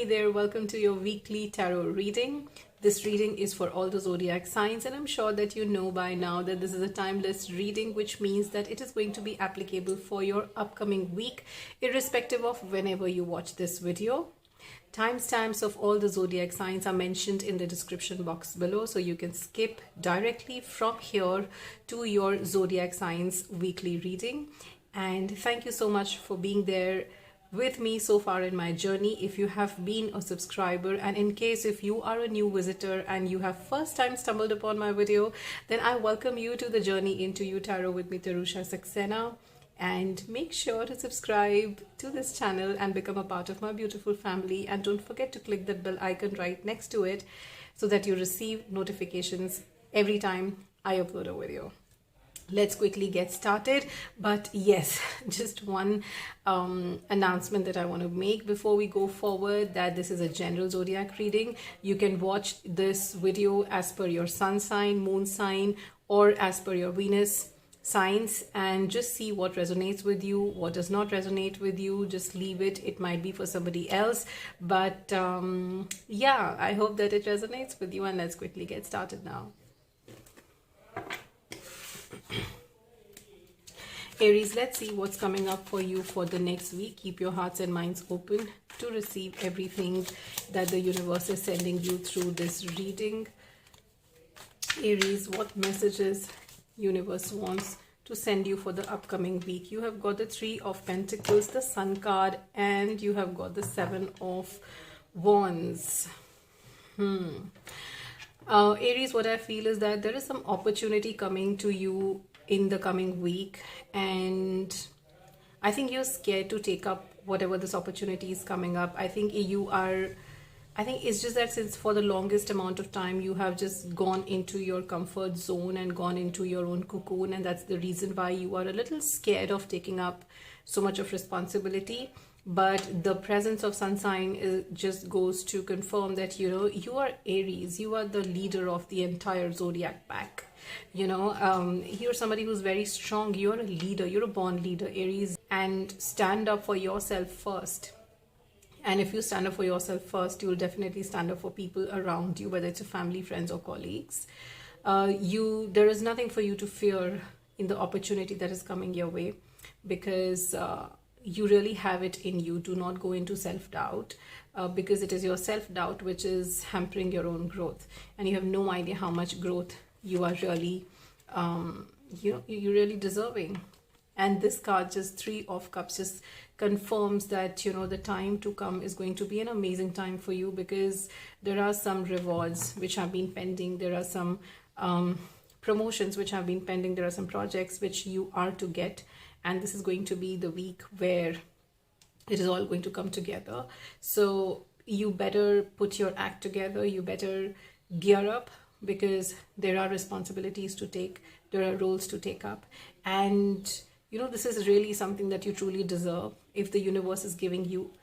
Hey there, welcome to your weekly tarot reading. This reading is for all the zodiac signs, and I'm sure that you know by now that this is a timeless reading, which means that it is going to be applicable for your upcoming week, irrespective of whenever you watch this video. Timestamps of all the zodiac signs are mentioned in the description box below, so you can skip directly from here to your zodiac signs weekly reading. And thank you so much for being there with me so far in my journey. If you have been a subscriber, and in case if you are a new visitor and you have first time stumbled upon my video, then I welcome you to the journey into you tarot with me, Tarusha Saxena. And make sure to subscribe to this channel and become a part of my beautiful family, and don't forget to click that bell icon right next to it so that you receive notifications every time I upload a video. Let's quickly get started. But yes, just one announcement that I want to make before we go forward, that this is a general zodiac reading. You can watch this video as per your sun sign, moon sign, or as per your Venus signs, and just see what resonates with you, what does not resonate with you. Just leave it. It might be for somebody else, but yeah, I hope that it resonates with you. And let's quickly get started now. Aries, let's see what's coming up for you for the next week. Keep your hearts and minds open to receive everything that the universe is sending you through this reading. Aries, what messages universe wants to send you for the upcoming week? You have got the Three of Pentacles, the Sun card, and you have got the Seven of Wands. Aries, what I feel is that there is some opportunity coming to you in the coming week, and I think you're scared to take up whatever this opportunity is coming up. I think it's just that since for the longest amount of time you have just gone into your comfort zone and gone into your own cocoon, and that's the reason why you are a little scared of taking up so much of responsibility. But the presence of sun sign just goes to confirm that, you know, you are Aries, you are the leader of the entire zodiac pack. You know, you're somebody who's very strong. You're a leader, you're a born leader, Aries, and stand up for yourself first. And if you stand up for yourself first, you'll definitely stand up for people around you, whether it's your family, friends, or colleagues. There is nothing for you to fear in the opportunity that is coming your way, because you really have it in you. Do not go into self-doubt, because it is your self-doubt which is hampering your own growth, and you have no idea how much growth you are really you're really deserving. And this card, just Three of Cups, just confirms that, you know, the time to come is going to be an amazing time for you, because there are some rewards which have been pending, there are some promotions which have been pending, there are some projects which you are to get, and this is going to be the week where it is all going to come together. So you better put your act together, you better gear up, because there are responsibilities to take, there are roles to take up, and you know, this is really something that you truly deserve. If the universe is giving you,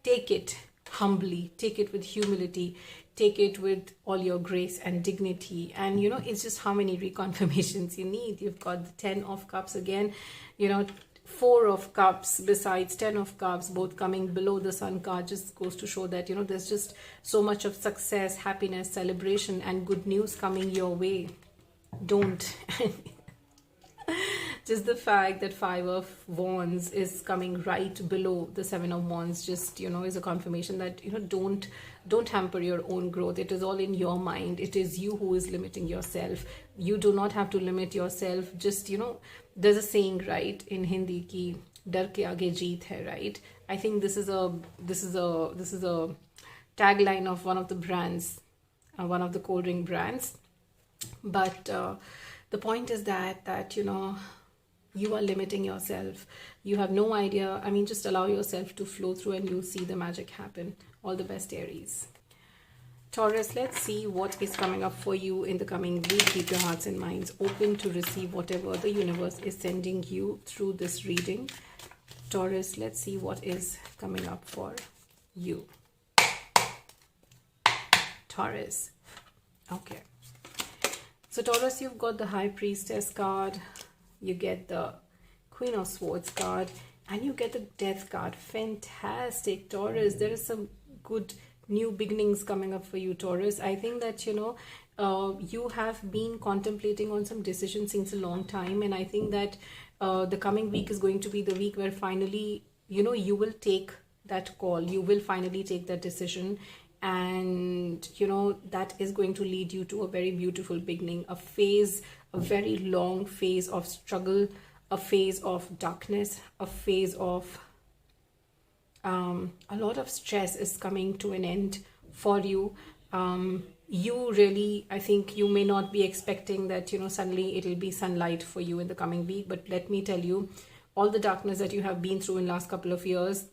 take it humbly, take it with humility, take it with all your grace and dignity. And you know, it's just how many reconfirmations you need. You've got the Ten of Cups again, you know, Four of Cups besides Ten of Cups, both coming below the Sun card, just goes to show that, you know, there's just so much of success, happiness, celebration, and good news coming your way. Don't just the fact that Five of Wands is coming right below the Seven of Wands, just, you know, is a confirmation that, you know, don't hamper your own growth. It is all in your mind. It is you who is limiting yourself. You do not have to limit yourself. Just, you know, there's a saying, right, in Hindi, ki dar ke aage jeet hai, right? I think this is a tagline of one of the brands, one of the cold drink brands. But the point is that you know, you are limiting yourself. You have no idea. I mean, just allow yourself to flow through and you'll see the magic happen. All the best, Aries. Taurus, let's see what is coming up for you in the coming week. Keep your hearts and minds open to receive whatever the universe is sending you through this reading. Taurus, let's see what is coming up for you. Taurus. Okay. So Taurus, you've got the High Priestess card. You get the Queen of Swords card, and you get the Death card. Fantastic, Taurus. There is some good new beginnings coming up for you, Taurus. I think that, you know, you have been contemplating on some decisions since a long time, and I think that the coming week is going to be the week where finally, you know, you will take that call, you will finally take that decision, and you know that is going to lead you to a very beautiful beginning, a phase, a very long phase of struggle, a phase of darkness, a phase of a lot of stress is coming to an end for you. You really, I think you may not be expecting that, you know, suddenly it'll be sunlight for you in the coming week, but let me tell you, all the darkness that you have been through in last couple of years,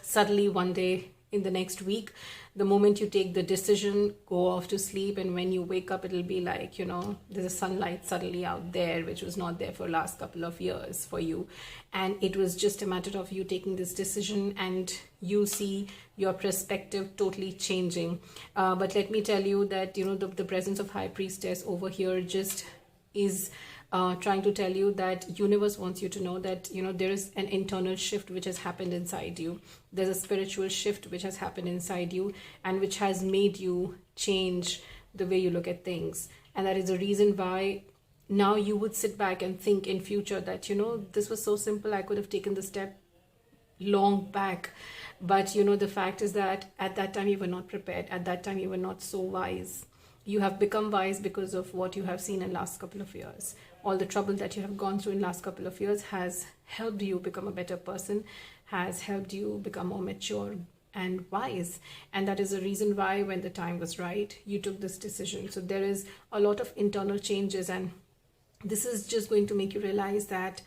suddenly one day in the next week, the moment you take the decision, go off to sleep, and when you wake up, it'll be like, you know, there's a sunlight suddenly out there, which was not there for last couple of years for you. And it was just a matter of you taking this decision, and you see your perspective totally changing. But let me tell you that, you know, the presence of High Priestess over here just is trying to tell you that universe wants you to know that, you know, there is an internal shift which has happened inside you. There's a spiritual shift which has happened inside you, and which has made you change the way you look at things. And that is the reason why now you would sit back and think in future that, you know, this was so simple, I could have taken the step long back. But, you know, the fact is that at that time you were not prepared. At that time you were not so wise. You have become wise because of what you have seen in last couple of years. All the trouble that you have gone through in last couple of years has helped you become a better person, has helped you become more mature and wise. And that is the reason why when the time was right, you took this decision. So there is a lot of internal changes, and this is just going to make you realize that,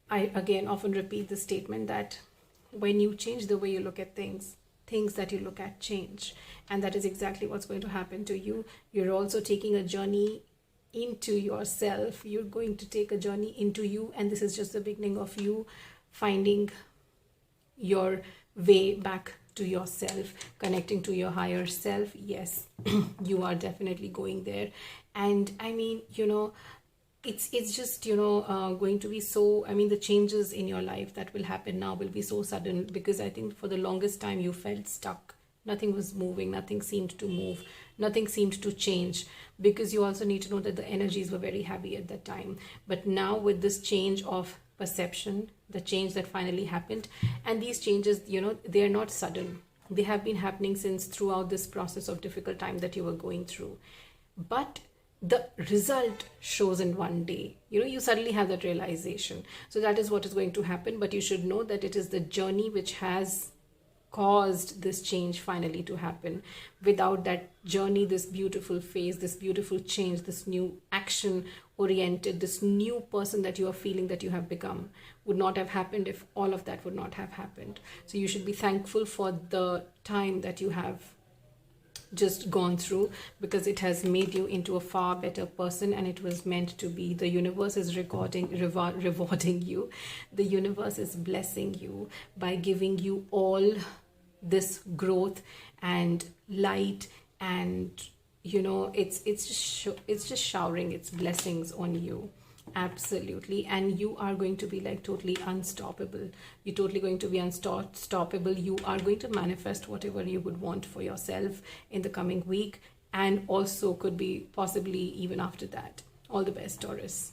I again often repeat the statement that when you change the way you look at things, things that you look at change. And that is exactly what's going to happen to you. You're also taking a journey into yourself. You're going to take a journey into you, and this is just the beginning of you finding your way back to yourself, connecting to your higher self. Yes, you are definitely going there. And I mean, you know, it's just, you know, going to be so, I mean, the changes in your life that will happen now will be so sudden, because I think for the longest time you felt stuck. Nothing was moving, nothing seemed to move, nothing seemed to change, because you also need to know that the energies were very heavy at that time. But now with this change of perception, the change that finally happened, and these changes, you know, they are not sudden. They have been happening since throughout this process of difficult time that you were going through. But the result shows in one day. You know, you suddenly have that realization. So that is what is going to happen. But you should know that it is the journey which has caused this change finally to happen. Without that journey, this beautiful phase, this beautiful change, this new action oriented, this new person that you are feeling that you have become would not have happened if all of that would not have happened. So you should be thankful for the time that you have just gone through, because it has made you into a far better person, and it was meant to be. The universe is rewarding you. The universe is blessing you by giving you all this growth and light, and you know, it's just showering its blessings on you. Absolutely. And you are going to be like totally unstoppable. You're totally going to be unstoppable. You are going to manifest whatever you would want for yourself in the coming week, and also could be possibly even after that. All the best, Taurus.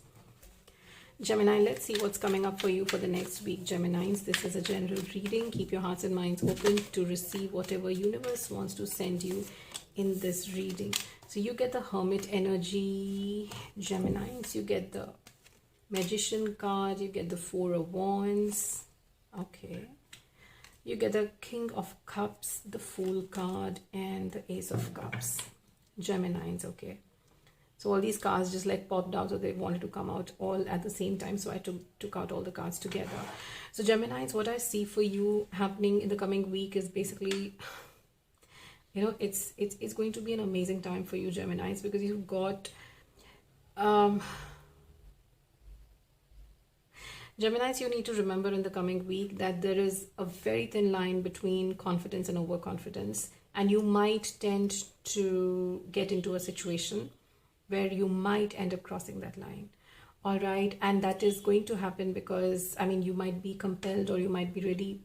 Gemini, let's see what's coming up for you for the next week, Geminis. This is a general reading. Keep your hearts and minds open to receive whatever universe wants to send you in this reading. So you get the Hermit energy, Geminis. You get the Magician card. You get the Four of Wands. Okay. You get the King of Cups, the Fool card, and the Ace of Cups. Geminis, okay. So all these cards just like popped out, so they wanted to come out all at the same time. So I took out all the cards together. So Geminis, what I see for you happening in the coming week is basically, you know, it's going to be an amazing time for you, Geminis, because you've got Geminis, you need to remember in the coming week that there is a very thin line between confidence and overconfidence, and you might tend to get into a situation where you might end up crossing that line. All right. And that is going to happen because, I mean, you might be compelled, or you might be really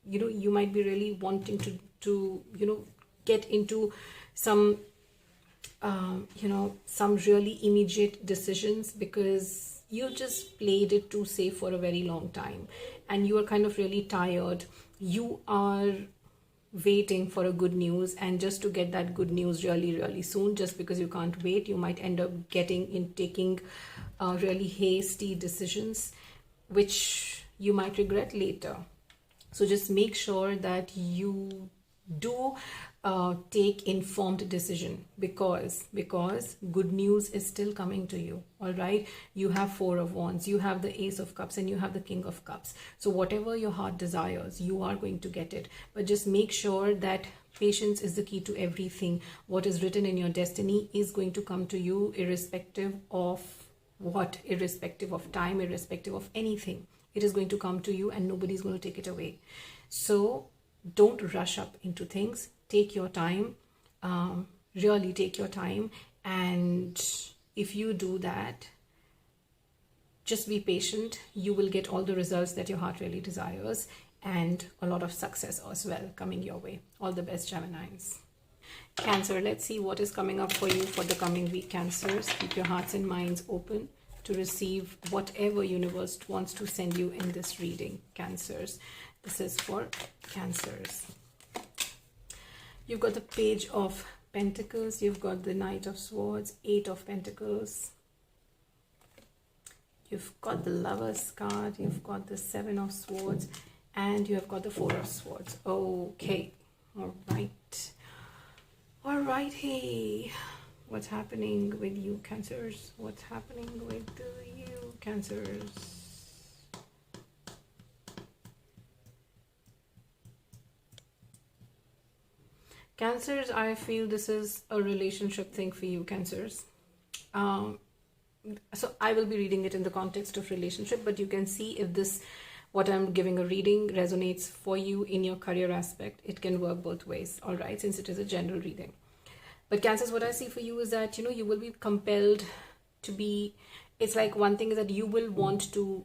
you might be really wanting to get into some some really immediate decisions, because you just played it too safe for a very long time and you are kind of really tired. You are waiting for a good news, and just to get that good news really soon, just because you can't wait, you might end up taking really hasty decisions which you might regret later. So just make sure that you do take informed decision, because good news is still coming to you. All right, you have Four of Wands, you have the Ace of Cups, and you have the King of Cups. So whatever your heart desires, you are going to get it. But just make sure that patience is the key to everything. What is written in your destiny is going to come to you, irrespective of what, irrespective of time, irrespective of anything. It is going to come to you and nobody's going to take it away. So don't rush up into things. Take your time, really take your time. And if you do that, just be patient. You will get all the results that your heart really desires, and a lot of success as well coming your way. All the best, Geminis. Cancer, let's see what is coming up for you for the coming week, Cancers. Keep your hearts and minds open to receive whatever universe wants to send you in this reading, Cancers. This is for Cancers. You've got the Page of Pentacles, you've got the Knight of Swords, Eight of Pentacles, you've got the Lover's card, you've got the Seven of Swords, and you have got the Four of Swords. Okay, all right, hey, what's happening with you, Cancers? What's happening with you, Cancers? Cancers, I feel this is a relationship thing for you, Cancers. So I will be reading it in the context of relationship, but you can see if this, what I'm giving a reading, resonates for you in your career aspect. It can work both ways, all right, since it is a general reading. But Cancers, what I see for you is that, you will be compelled to be, it's like one thing is that you will want to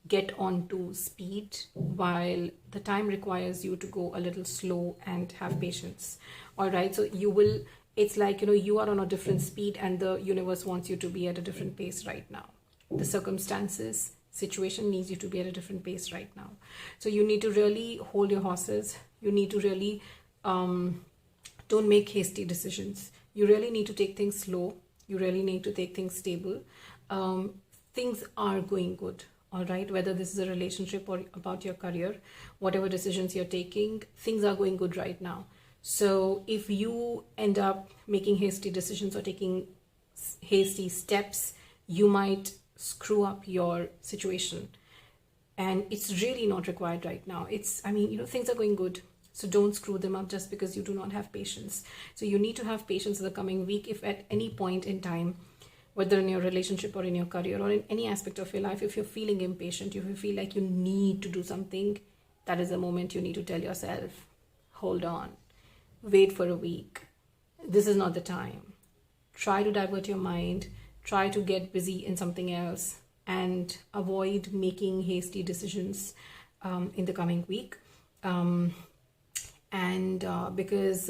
get onto speed, while the time requires you to go a little slow and have patience. All right, so you will, it's like, you are on a different speed and the universe wants you to be at a different pace right now. The circumstances, situation needs you to be at a different pace right now. So you need to really hold your horses. You need to really don't make hasty decisions. You really need to take things slow. You really need to take things stable. Things are going good. All right, whether this is a relationship or about your career, whatever decisions you're taking, things are going good right now. So if you end up making hasty decisions or taking hasty steps, you might screw up your situation. And it's really not required right now. Things are going good. So don't screw them up just because you do not have patience. So you need to have patience in the coming week. If at any point in time, whether in your relationship or in your career or in any aspect of your life, if you're feeling impatient, if you feel like you need to do something, that is the moment you need to tell yourself, hold on, wait for a week. This is not the time. Try to divert your mind, try to get busy in something else, and avoid making hasty decisions in the coming week. Because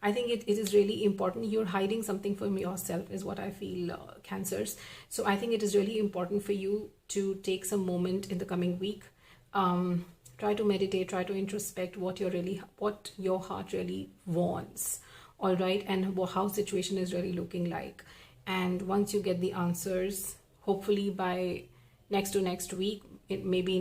I think it is really important. You're hiding something from yourself is what I feel, Cancers. So I think it is really important for you to take some moment in the coming week. Try to meditate, try to introspect what your heart really wants, all right, and how situation is really looking like. And once you get the answers, hopefully by next week, it may be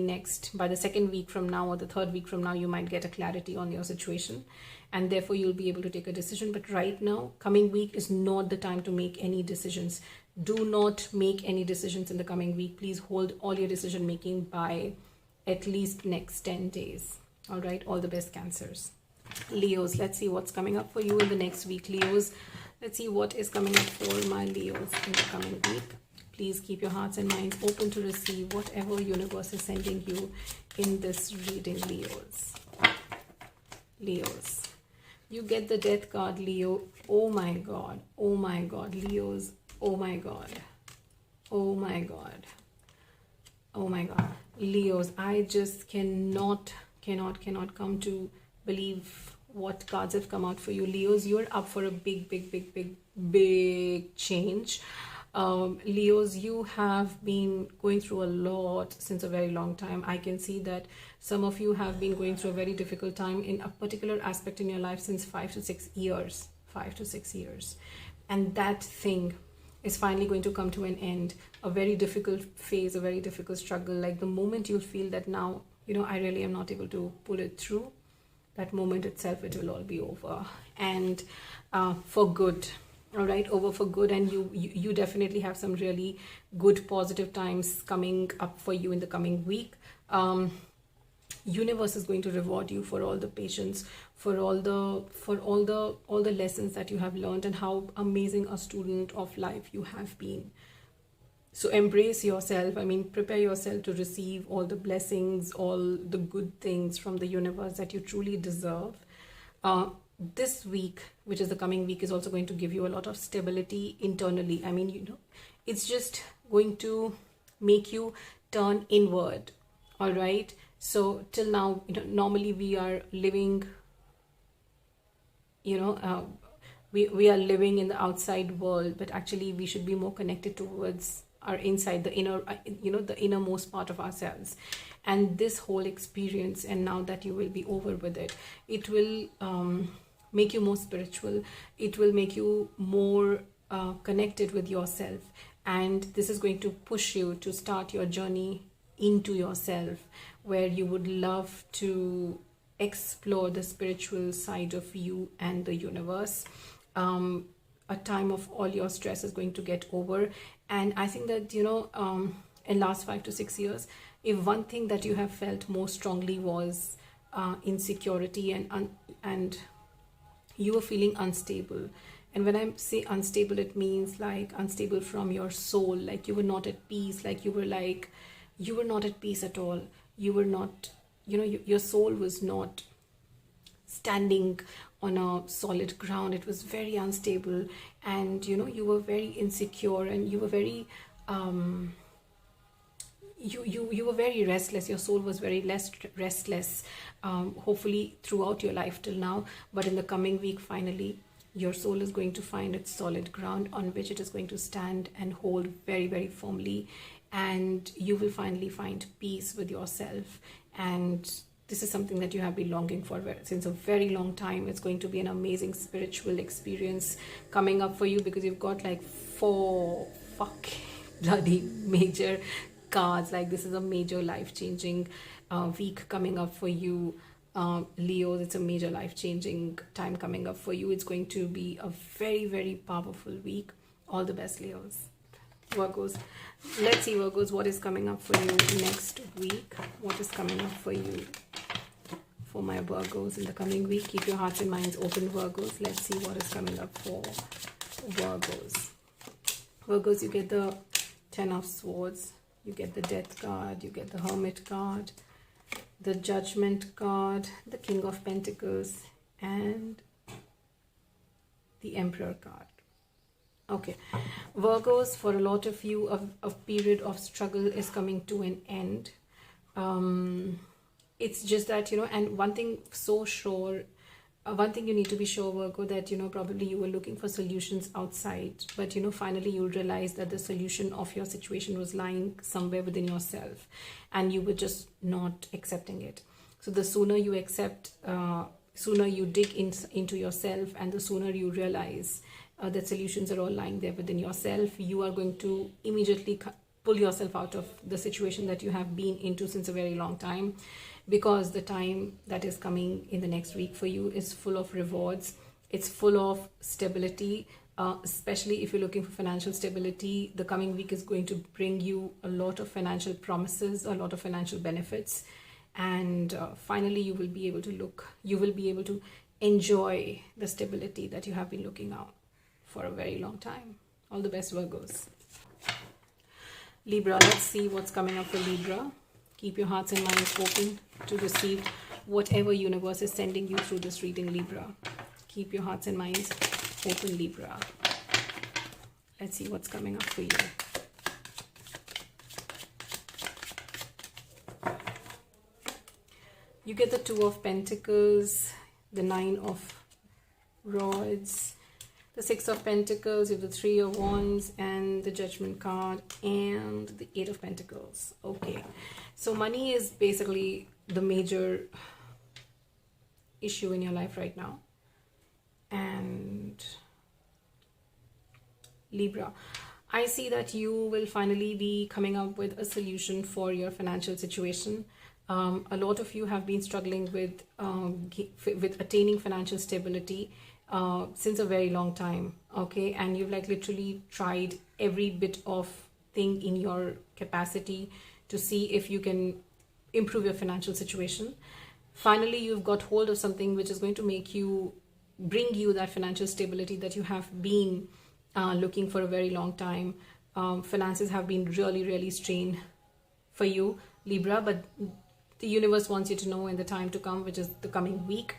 by the second week from now or the third week from now, you might get a clarity on your situation, and therefore you'll be able to take a decision. But right now, coming week is not the time to make any decisions. Do not make any decisions in the coming week. Please hold all your decision making by at least next 10 days. All right, all the best, Cancers. Leos, let's see what's coming up for you in the next week. Leos, let's see what is coming up for my Leos in the coming week. Please keep your hearts and minds open to receive whatever universe is sending you in this reading, Leos. Leos, you get the Death card, Leo. Oh my God, Leos. Oh my God, Leos. I just cannot cannot come to believe what cards have come out for you. Leos, you're up for a big change. Leos, you have been going through a lot since a very long time. I can see that some of you have been going through a very difficult time in a particular aspect in your life since 5 to 6 years. 5 to 6 years. And that thing is finally going to come to an end. A very difficult phase, a very difficult struggle. Like the moment you feel that now, I really am not able to pull it through, that moment itself, it will all be over. And for good. All right, over for good. And you definitely have some really good positive times coming up for you in the coming week. Universe is going to reward you for all the patience, for all the lessons that you have learned, and how amazing a student of life you have been. So embrace yourself. Prepare yourself to receive all the blessings, all the good things from the universe that you truly deserve. This week, which is the coming week, is also going to give you a lot of stability internally. It's just going to make you turn inward. All right. So till now, normally we are living, we are living in the outside world, but actually we should be more connected towards our inside, the inner, the innermost part of ourselves. And this whole experience, and now that you will be over with it, it will make you more spiritual. It will make you more connected with yourself. And this is going to push you to start your journey into yourself, where you would love to explore the spiritual side of you and the universe. A time of all your stress is going to get over. And I think that, in last 5 to 6 years, if one thing that you have felt more strongly was insecurity, and you were feeling unstable. And when I say unstable, it means like unstable from your soul, like you were not at peace, like you were not at peace at all. You were not, your soul was not standing on a solid ground. It was very unstable, and you were very insecure, and you were very you were very restless. Your soul was very restless, hopefully throughout your life till now. But in the coming week, finally, your soul is going to find its solid ground on which it is going to stand and hold very, very firmly. And you will finally find peace with yourself. And this is something that you have been longing for since a very long time. It's going to be an amazing spiritual experience coming up for you, because you've got like 4 bloody major cards. Like this is a major life-changing week coming up for you. Leos, it's a major life-changing time coming up for you. It's going to be a very, very powerful week. All the best, Leos. Virgos, let's see, Virgos, what is coming up for you next week. What is coming up for you for my Virgos in the coming week? Keep your hearts and minds open, Virgos. Let's see what is coming up for Virgos. Virgos, you get the 10 of Swords, you get the Death card, you get the Hermit card, the Judgment card, the King of Pentacles, and the Emperor card. Okay, Virgos, for a lot of you, a period of struggle is coming to an end. It's just that, and one thing so sure, one thing you need to be sure, Virgo, that, probably you were looking for solutions outside, but, finally you realize that the solution of your situation was lying somewhere within yourself, and you were just not accepting it. So the sooner you accept, sooner you dig into yourself, and the sooner you realize that solutions are all lying there within yourself, you are going to immediately pull yourself out of the situation that you have been into since a very long time, because the time that is coming in the next week for you is full of rewards. It's full of stability, especially if you're looking for financial stability. The coming week is going to bring you a lot of financial promises, a lot of financial benefits, and finally you will be able to enjoy the stability that you have been looking out for a very long time. All the best, Virgos. Libra, let's see what's coming up for Libra. Keep your hearts and minds open to receive whatever universe is sending you through this reading, Libra. Keep your hearts and minds open, Libra. Let's see what's coming up for you. You get the Two of Pentacles, the Nine of Rods, the Six of Pentacles, you have the Three of Wands, and the Judgment card, and the Eight of Pentacles. Okay, so money is basically the major issue in your life right now. And Libra, I see that you will finally be coming up with a solution for your financial situation. A lot of you have been struggling with attaining financial stability since a very long time, okay? And you've like literally tried every bit of thing in your capacity to see if you can improve your financial situation. Finally, you've got hold of something which is going to bring you that financial stability that you have been looking for a very long time. Finances have been really, really strained for you, Libra, but the universe wants you to know in the time to come, which is the coming week,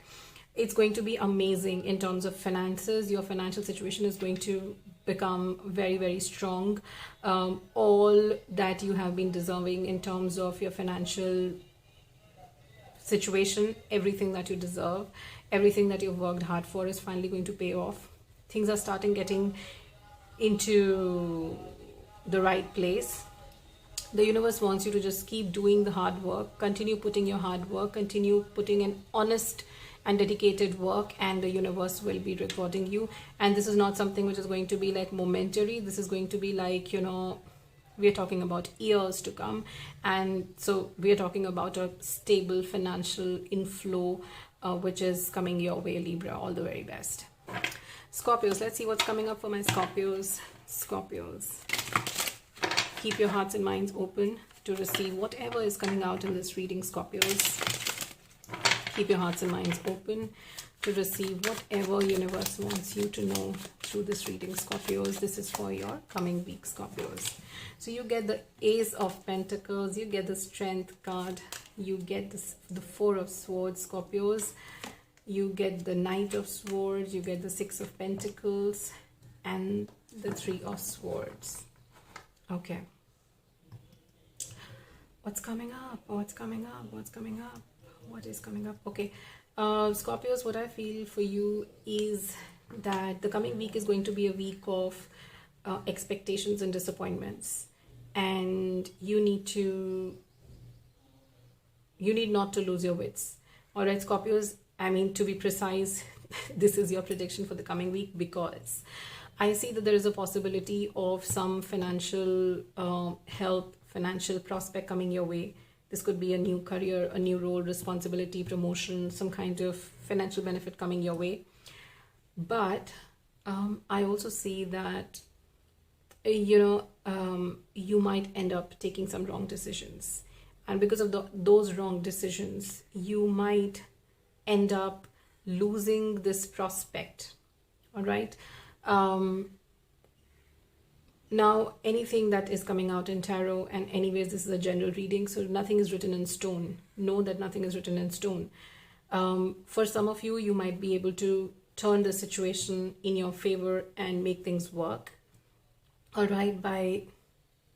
it's going to be amazing in terms of finances. Your financial situation is going to become very, very strong. All that you have been deserving in terms of your financial situation, everything that you deserve, everything that you've worked hard for is finally going to pay off. Things are starting getting into the right place. The universe wants you to just keep doing the hard work, continue putting your hard work, continue putting an honest and dedicated work, and the universe will be rewarding you. And this is not something which is going to be like momentary. This is going to be like, you know, we're talking about years to come. And so we're talking about a stable financial inflow which is coming your way, Libra. All the very best. Scorpios, let's see what's coming up for my Scorpios. Scorpios, keep your hearts and minds open to receive whatever is coming out in this reading, Scorpios. Keep your hearts and minds open to receive whatever universe wants you to know through this reading, Scorpios. This is for your coming week, Scorpios. So you get the Ace of Pentacles, you get the Strength card, you get the Four of Swords, Scorpios. You get the Knight of Swords, you get the Six of Pentacles, and the Three of Swords. Okay. What's coming up? What's coming up? What's coming up? What is coming up? Okay. Scorpios, what I feel for you is that the coming week is going to be a week of expectations and disappointments. And you need not to lose your wits. All right, Scorpios, I mean, to be precise, this is your prediction for the coming week, because I see that there is a possibility of some financial help, financial prospect coming your way. This could be a new career, a new role, responsibility, promotion, some kind of financial benefit coming your way. But I also see that, you might end up taking some wrong decisions. And because of those wrong decisions, you might end up losing this prospect. All right. Now, anything that is coming out in tarot, and anyways, this is a general reading, so nothing is written in stone. Know that nothing is written in stone. For some of you, you might be able to turn the situation in your favor and make things work. All right, by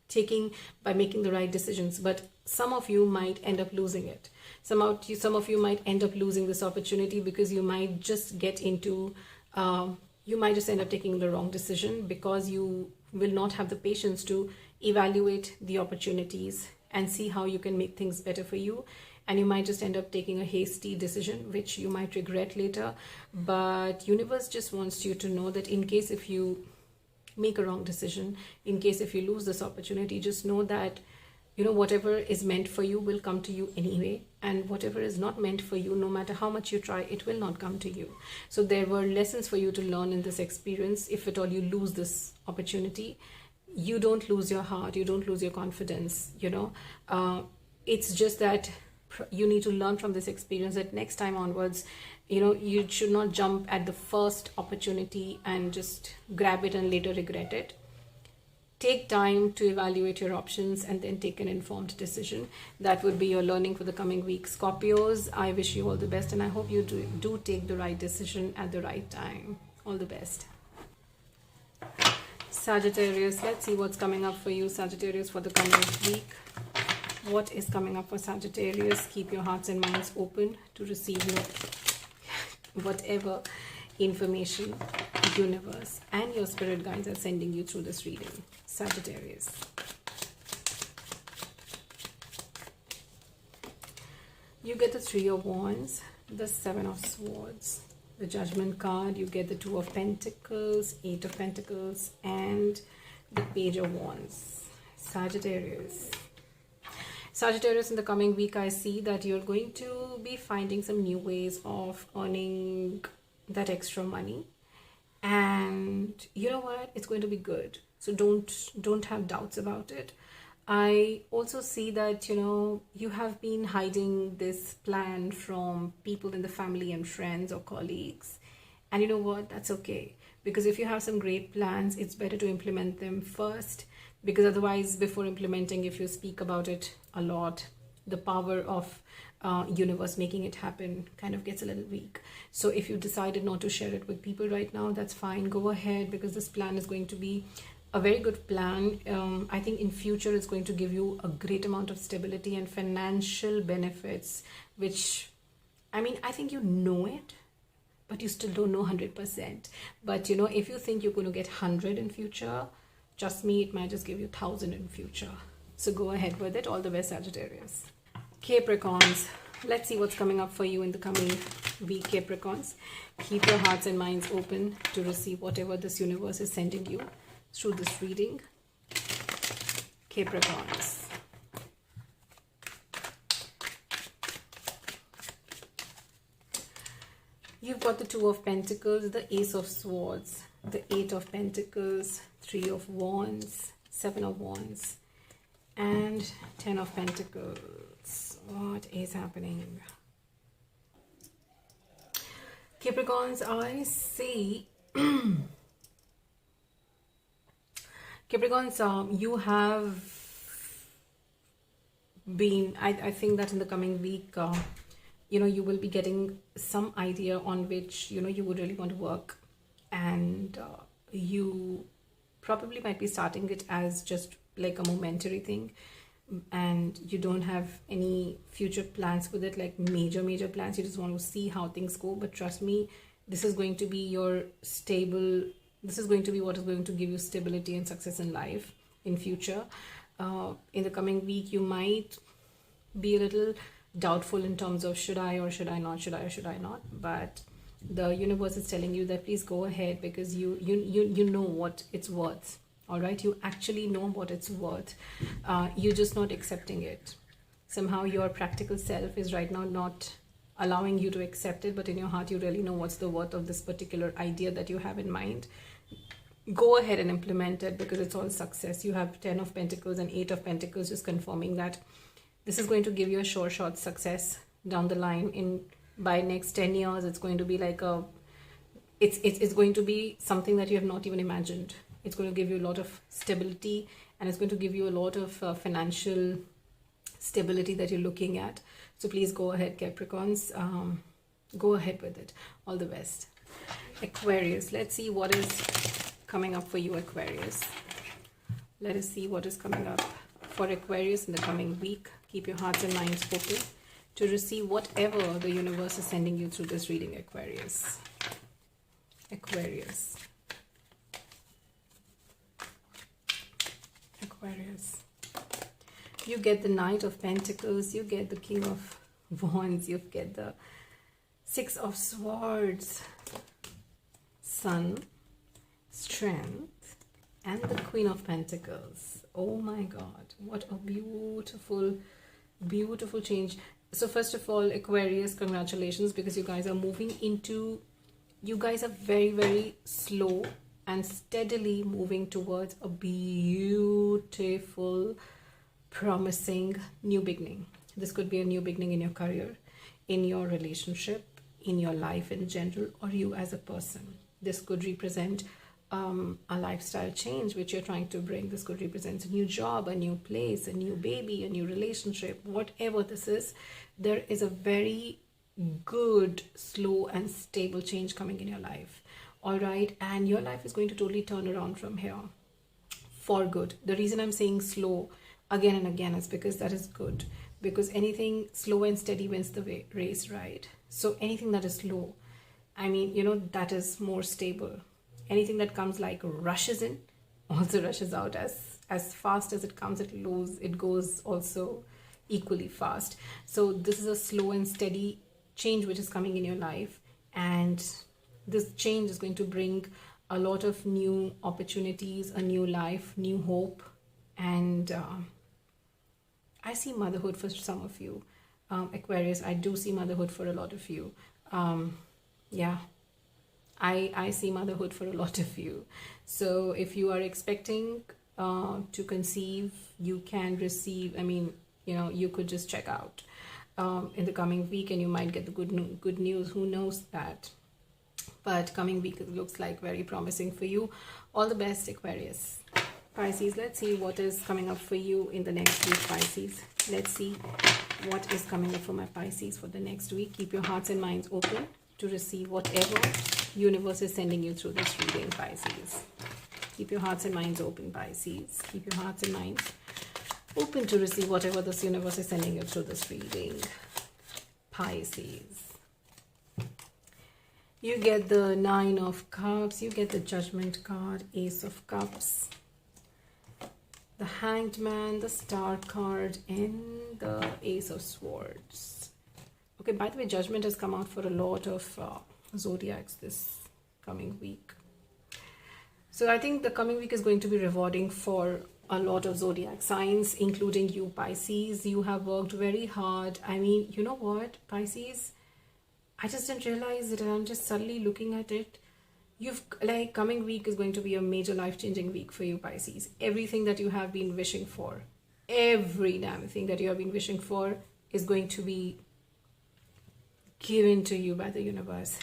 making the right decisions. But some of you might end up losing it. Some of you might end up losing this opportunity because you might just you might just end up taking the wrong decision because you will not have the patience to evaluate the opportunities and see how you can make things better for you. And you might just end up taking a hasty decision, which you might regret later. But universe just wants you to know that in case if you make a wrong decision, in case if you lose this opportunity, just know that, whatever is meant for you will come to you anyway. And whatever is not meant for you, no matter how much you try, it will not come to you. So there were lessons for you to learn in this experience. If at all you lose this opportunity, you don't lose your heart, you don't lose your confidence, it's just that you need to learn from this experience that next time onwards, you should not jump at the first opportunity and just grab it and later regret it. Take time to evaluate your options and then take an informed decision. That would be your learning for the coming week. Scorpios, I wish you all the best, and I hope you do take the right decision at the right time. All the best. Sagittarius, let's see what's coming up for you, Sagittarius, for the coming week. what is coming up for Sagittarius. Keep your hearts and minds open to receive whatever information universe and your spirit guides are sending you through this reading, Sagittarius. You get the Three of Wands, the Seven of Swords, the Judgment card. You get the Two of Pentacles, Eight of Pentacles, and the Page of Wands. Sagittarius. Sagittarius, in the coming week, I see that you're going to be finding some new ways of earning that extra money. And you know what? It's going to be good. So don't have doubts about it. I also see that, you know, you have been hiding this plan from people in the family and friends or colleagues. And you know what? That's okay. Because if you have some great plans, it's better to implement them first. Because otherwise, before implementing, if you speak about it a lot, the power of universe making it happen kind of gets a little weak. So if you decided not to share it with people right now, that's fine. Go ahead, because this plan is going to be a very good plan. I think in future it's going to give you a great amount of stability and financial benefits, which, I mean, I think you know it, but you still don't know 100%. But you know, if you think you're going to get 100 in future, trust me, it might just give you 1,000 in future. So go ahead with it. All the best, Sagittarius. Capricorns, let's see what's coming up for you in the coming week, Capricorns. Keep your hearts and minds open to receive whatever this universe is sending you through this reading, Capricorns. You've got the Two of Pentacles, the Ace of Swords, the Eight of Pentacles, Three of Wands, Seven of Wands, and Ten of Pentacles. What is happening? Capricorns, I see Capricorns, you have been, I think that in the coming week, you know, you will be getting some idea on which, you know, you would really want to work. And you probably might be starting it as just like a momentary thing. And you don't have any future plans with it, like major plans. You just want to see how things go. But trust me, this is going to be your stable, this is going to be what is going to give you stability and success in life in future. In the coming week, you might be a little doubtful in terms of should I or should I not, should I or should I not. But the universe is telling you that please go ahead, because you know what it's worth. All right, you actually know what it's worth. You're just not accepting it. Somehow your practical self is right now not allowing you to accept it, but in your heart you really know what's the worth of this particular idea that you have in mind. Go ahead and implement it, because it's all success. You have 10 of Pentacles and 8 of Pentacles, just confirming that this is going to give you a sure shot success down the line. By next 10 years, it's going to be like it's going to be something that you have not even imagined. It's going to give you a lot of stability, and it's going to give you a lot of financial stability that you're looking at. So please go ahead, Capricorns. Go ahead with it. All the best. Aquarius, let's see what is coming up for you, Aquarius. Let us see what is coming up for Aquarius in the coming week. Keep your hearts and minds open to receive whatever the universe is sending you through this reading, Aquarius. Aquarius. Aquarius. You get the Knight of Pentacles, you get the King of Wands, you get the Six of Swords, Sun, Strength, and the Queen of Pentacles. Oh my God, what a beautiful change. So first of all, Aquarius, congratulations, because you guys are moving into, you guys are very slow and steadily moving towards a beautiful, promising new beginning. This could be a new beginning in your career, in your relationship, in your life in general, or you as a person. This could represent a lifestyle change which you're trying to bring. This could represent a new job, a new place, a new baby, a new relationship. Whatever this is, there is a very good, slow and stable change coming in your life. All right, and your life is going to totally turn around from here for good. The reason I'm saying slow, again and again, it's because that is good. Because anything slow and steady wins the race, right? So anything that is slow, I mean, you know, that is more stable. Anything that comes like rushes in also rushes out. As fast as it comes, it goes also equally fast. So this is a slow and steady change which is coming in your life, and this change is going to bring a lot of new opportunities, a new life, new hope, and I see motherhood for some of you, Aquarius. I do see motherhood for a lot of you. Yeah, I see motherhood for a lot of you. So if you are expecting to conceive, you can receive, I mean, you know, you could just check out in the coming week, and you might get the good news. Who knows that? But coming week looks like very promising for you. All the best, Aquarius. Pisces, let's see what is coming up for you in the next week, Pisces. Let's see what is coming up for my Pisces for the next week. Keep your hearts and minds open to receive whatever universe is sending you through this reading, Pisces. Keep your hearts and minds open, Pisces. Keep your hearts and minds open to receive whatever this universe is sending you through this reading, Pisces. You get the Nine of Cups. You get the Judgment card, Ace of Cups, the Hanged Man, the Star card, and the Ace of Swords. Okay, by the way, Judgment has come out for a lot of Zodiacs this coming week. So I think the coming week is going to be rewarding for a lot of Zodiac signs, including you, Pisces. You have worked very hard. I mean, you know what, Pisces? I just didn't realize it, and I'm just suddenly looking at it. Coming week is going to be a major life-changing week for you, Pisces. Everything that you have been wishing for, every damn thing that you have been wishing for is going to be given to you by the universe.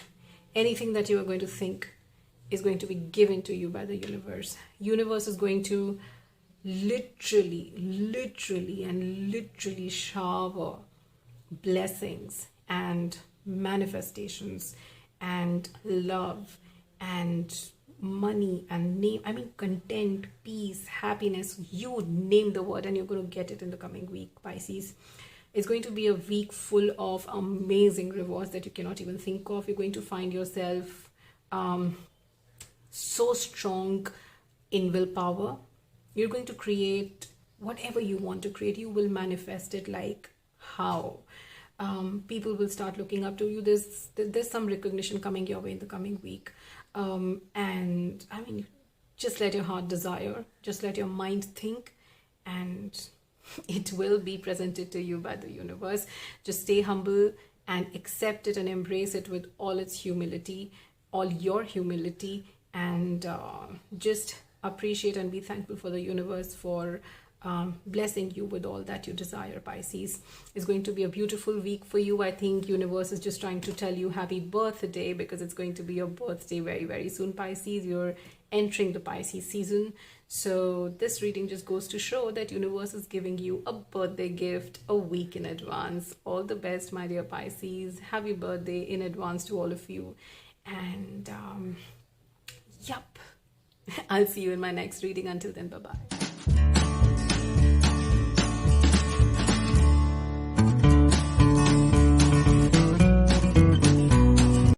Anything that you are going to think is going to be given to you by the universe. Universe is going to literally shower blessings and manifestations and love and money and name, I mean content, peace, happiness, you name the word, and you're going to get it in the coming week, Pisces. It's going to be a week full of amazing rewards that you cannot even think of. You're going to find yourself so strong in willpower. You're going to create whatever you want to create. You will manifest it. Like how? People will start looking up to you. There's some recognition coming your way in the coming week. And I mean, just let your heart desire, just let your mind think, and it will be presented to you by the universe. Just stay humble and accept it and embrace it with all its humility, all your humility, and just appreciate and be thankful for the universe for blessing you with all that you desire, Pisces. It's going to be a beautiful week for you. I think universe is just trying to tell you happy birthday, because it's going to be your birthday very, very soon, Pisces. You're entering the Pisces season. So this reading just goes to show that universe is giving you a birthday gift a week in advance. All the best, my dear Pisces. Happy birthday in advance to all of you. And yup, I'll see you in my next reading. Until then, bye-bye.